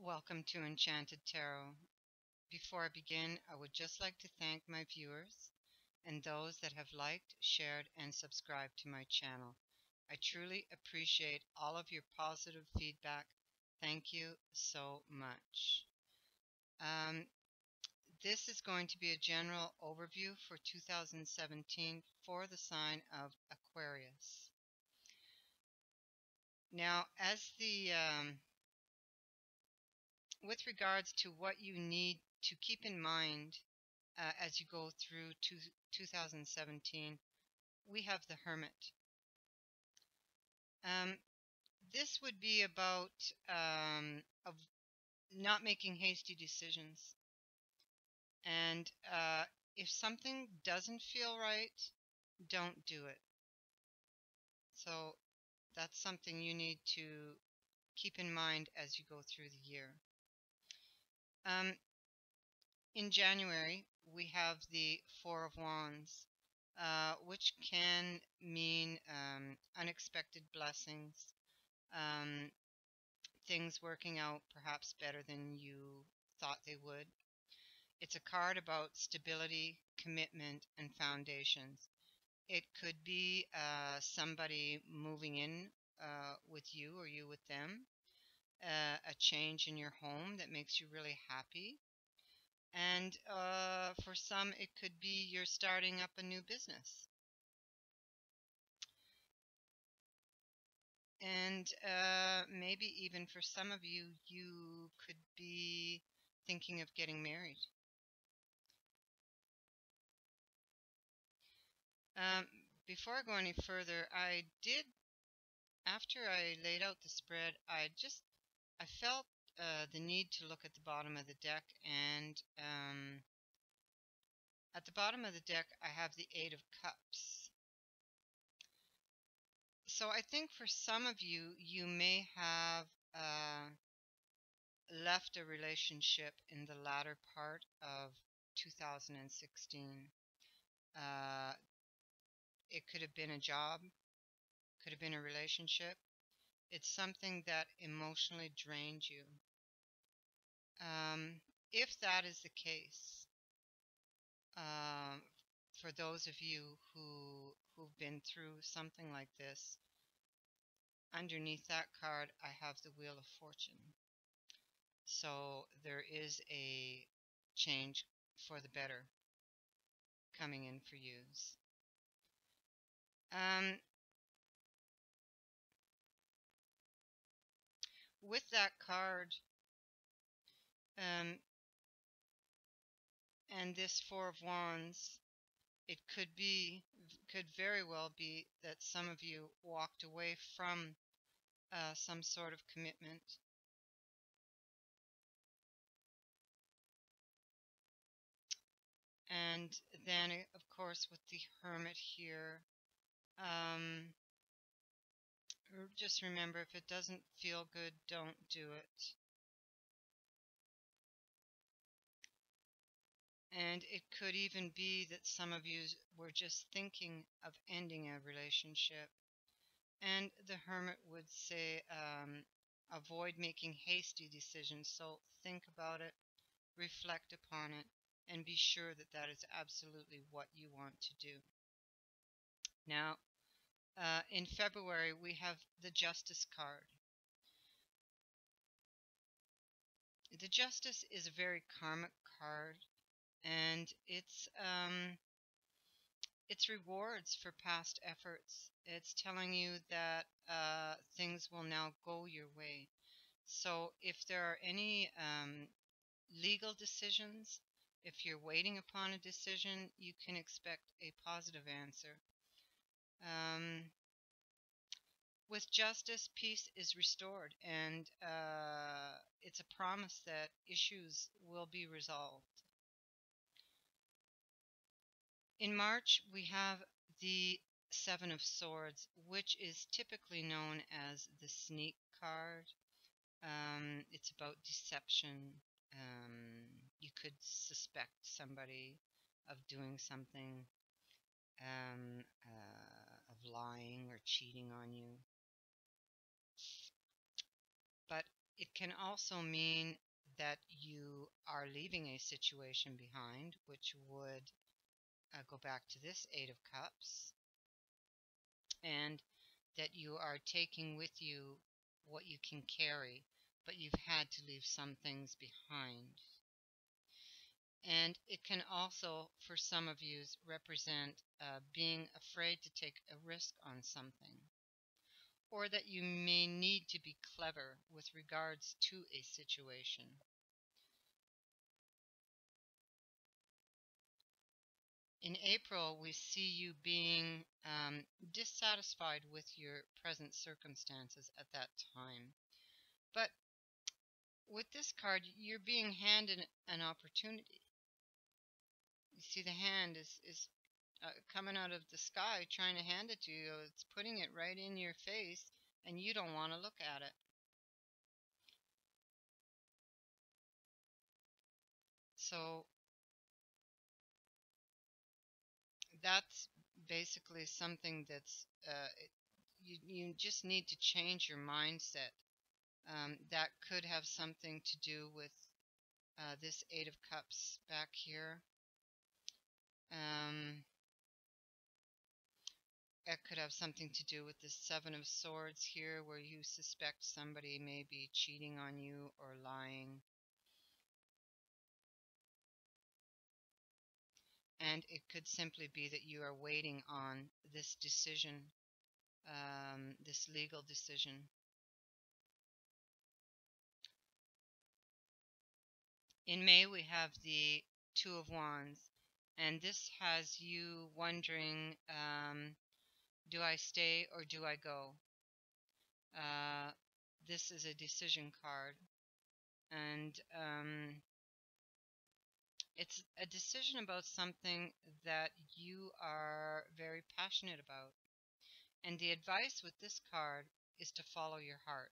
Welcome to Enchanted Tarot. Before I begin, I would just like to thank my viewers and those that have liked, shared, and subscribed to my channel. I truly appreciate all of your positive feedback. Thank you so much. Um, this is going to be a general overview for 2017 for the sign of Aquarius. Now, with regards to what you need to keep in mind as you go through 2017, we have the Hermit. Um, this would be about of not making hasty decisions. And if something doesn't feel right, don't do it. So that's something you need to keep in mind as you go through the year. In January, we have the Four of Wands, which can mean unexpected blessings, um, things working out perhaps better than you thought they would. It's a card about stability, commitment, and foundations. It could be somebody moving in with you or you with them, a change in your home that makes you really happy. And for some, it could be you're starting up a new business. And maybe even for some of you, you could be thinking of getting married. Um, Before I go any further, after I laid out the spread, I felt the need to look at the bottom of the deck. And at the bottom of the deck, I have the Eight of Cups. So I think for some of you, you may have left a relationship in the latter part of 2016. It could have been a job, could have been a relationship. It's something that emotionally drained you. If that is the case, um, for those of you who've been through something like this, underneath that card, I have the Wheel of Fortune. So there is a change for the better coming in for you. With that card and this Four of Wands, it could very well be that some of you walked away from some sort of commitment. And then, of course, with the Hermit here, just remember, if it doesn't feel good, don't do it. And it could even be that some of you were just thinking of ending a relationship. And the Hermit would say, avoid making hasty decisions. So think about it, reflect upon it, and be sure that that is absolutely what you want to do. Now, in February, we have the Justice card. The Justice is a very karmic card, and it's rewards for past efforts. It's telling you that things will now go your way. So if there are any legal decisions, if you're waiting upon a decision, you can expect a positive answer. With justice, peace is restored, and it's a promise that issues will be resolved. In March, we have the Seven of Swords, which is typically known as the sneak card. It's about deception. You could suspect somebody of doing something, of lying or cheating on you. But It can also mean that you are leaving a situation behind, which would go back to this Eight of Cups, and that you are taking with you what you can carry, but you've had to leave some things behind. And it can also, for some of you, represent being afraid to take a risk on something, or that you may need to be clever with regards to a situation. In April, we see you being dissatisfied with your present circumstances at that time. But with this card, you're being handed an opportunity. You see, the hand is coming out of the sky trying to hand it to you. It's putting it right in your face, and you don't want to look at it. So that's basically something that's you just need to change your mindset. That could have something to do with this Eight of Cups back here. Um, it could have something to do with the Seven of Swords here, where you suspect somebody may be cheating on you or lying. And it could simply be that you are waiting on this decision, this legal decision. In May, we have the Two of Wands, and this has you wondering, do I stay or do I go? This is a decision card, and it's a decision about something that you are very passionate about. And the advice with this card is to follow your heart.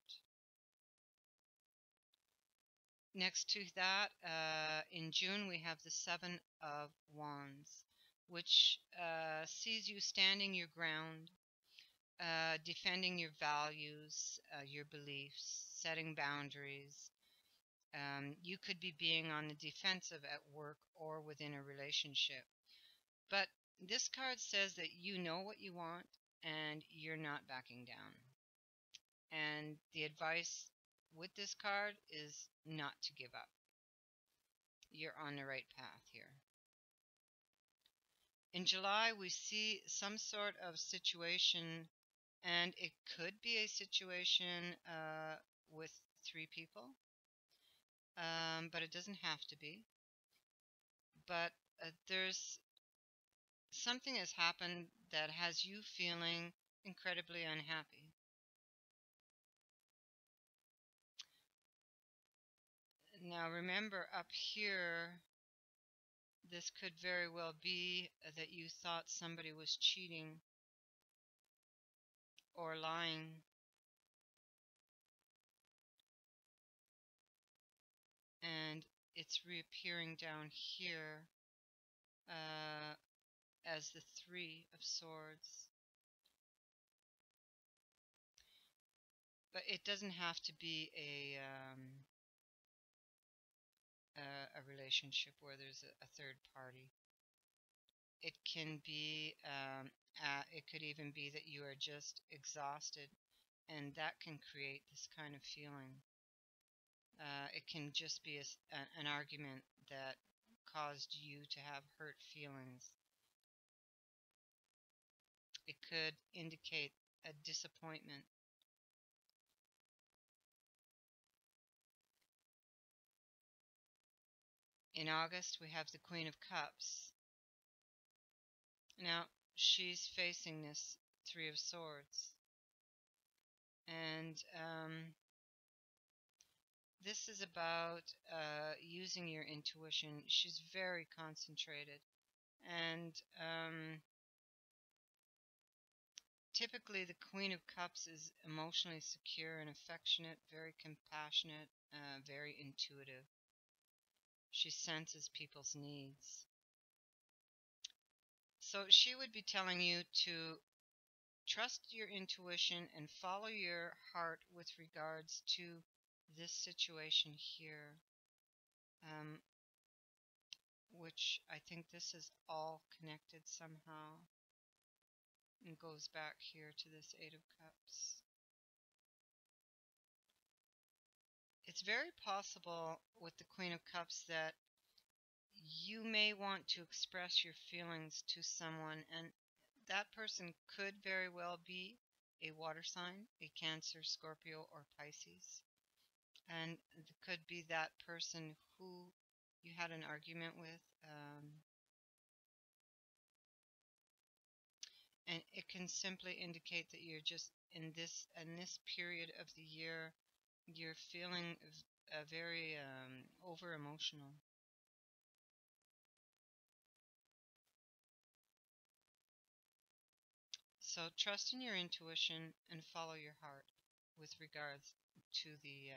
Next to that, in June, we have the Seven of Wands, which sees you standing your ground, defending your values, your beliefs, setting boundaries. You could be being on the defensive at work or within a relationship. But this card says that you know what you want and you're not backing down. And the advice with this card is not to give up. You're on the right path here. In July, we see some sort of situation, and it could be a situation with three people, but it doesn't have to be. But there's something has happened that has you feeling incredibly unhappy. Now, remember up here, this could very well be that you thought somebody was cheating or lying. And it's reappearing down here uh, as the Three of Swords. But it doesn't have to be a relationship where there's a third party. It can be, it could even be that you are just exhausted, and that can create this kind of feeling. It can just be an argument that caused you to have hurt feelings. It could indicate a disappointment. In August, we have the Queen of Cups. Now, she's facing this Three of Swords. And this is about using your intuition. She's very concentrated. And typically, the Queen of Cups is emotionally secure and affectionate, very compassionate, very intuitive. She senses people's needs. So she would be telling you to trust your intuition and follow your heart with regards to this situation here, um, which I think this is all connected somehow and goes back here to this Eight of Cups. It's very possible with the Queen of Cups that you may want to express your feelings to someone, and that person could very well be a water sign, a Cancer, Scorpio, or Pisces. And it could be that person who you had an argument with. And it can simply indicate that you're just in this period of the year, you're feeling very over emotional. So trust in your intuition and follow your heart with regards to the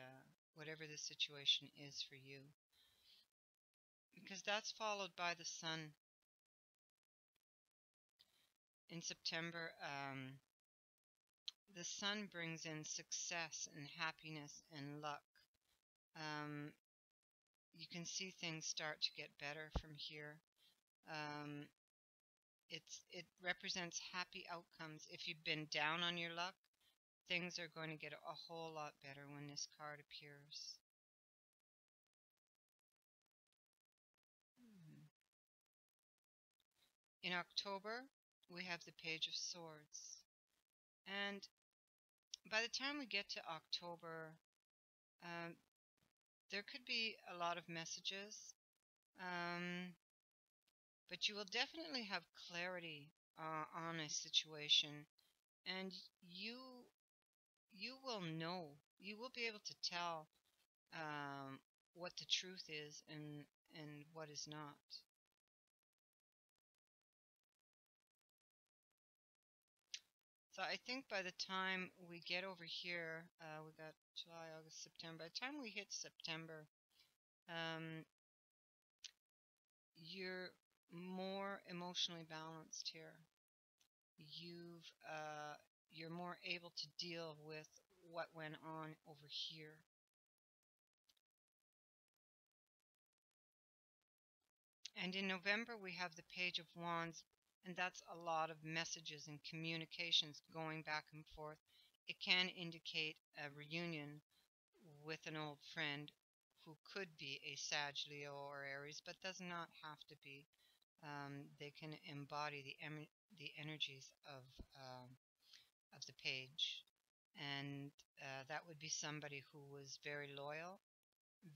whatever the situation is for you, because that's followed by the sun in September. The sun brings in success and happiness and luck. Um, you can see things start to get better from here. Um, it represents happy outcomes. If you've been down on your luck, things are going to get a whole lot better when this card appears. In October, we have the Page of Swords. And by the time we get to October, um, there could be a lot of messages, um, but you will definitely have clarity on a situation, and you will know, you will be able to tell what the truth is and what is not. So I think by the time we get over here, we got July, August, September. By the time we hit September, um, you're more emotionally balanced here. You've you're more able to deal with what went on over here. And in November, we have the Page of Wands, and that's a lot of messages and communications going back and forth. It can indicate a reunion with an old friend who could be a Sag, Leo, or Aries, but does not have to be. They can embody the energies of the page, and that would be somebody who was very loyal,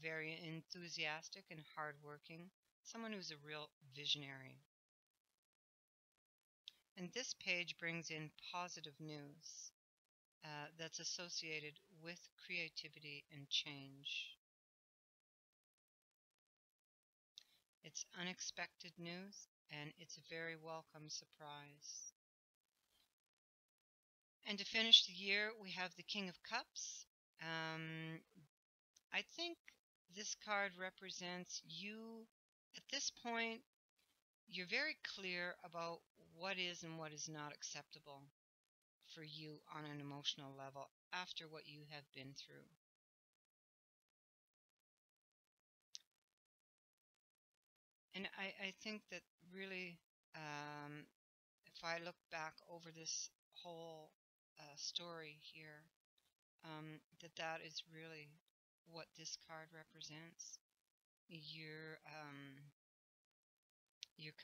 very enthusiastic, and hardworking. Someone who's a real visionary. And this page brings in positive news that's associated with creativity and change. It's unexpected news, and it's a very welcome surprise. And to finish the year, we have the King of Cups. I think this card represents you. At this point, you're very clear about what is and what is not acceptable for you on an emotional level after what you have been through. And I think that really, if I look back over this whole story here, that is really what this card represents. You're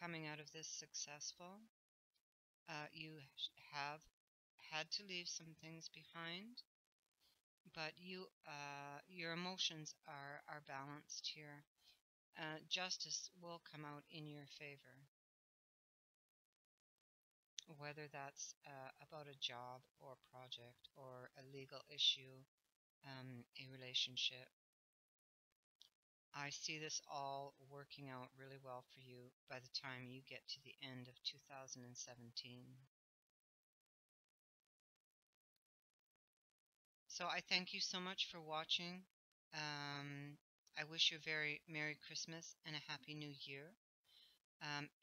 coming out of this successful. You have had to leave some things behind, but your emotions are balanced here. Justice will come out in your favor, whether that's about a job or project or a legal issue, a relationship. I see this all working out really well for you by the time you get to the end of 2017. So I thank you so much for watching. I wish you a very Merry Christmas and a Happy New Year.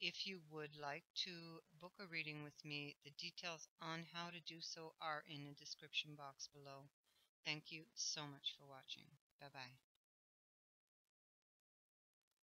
If you would like to book a reading with me, the details on how to do so are in the description box below. Thank you so much for watching. Bye bye.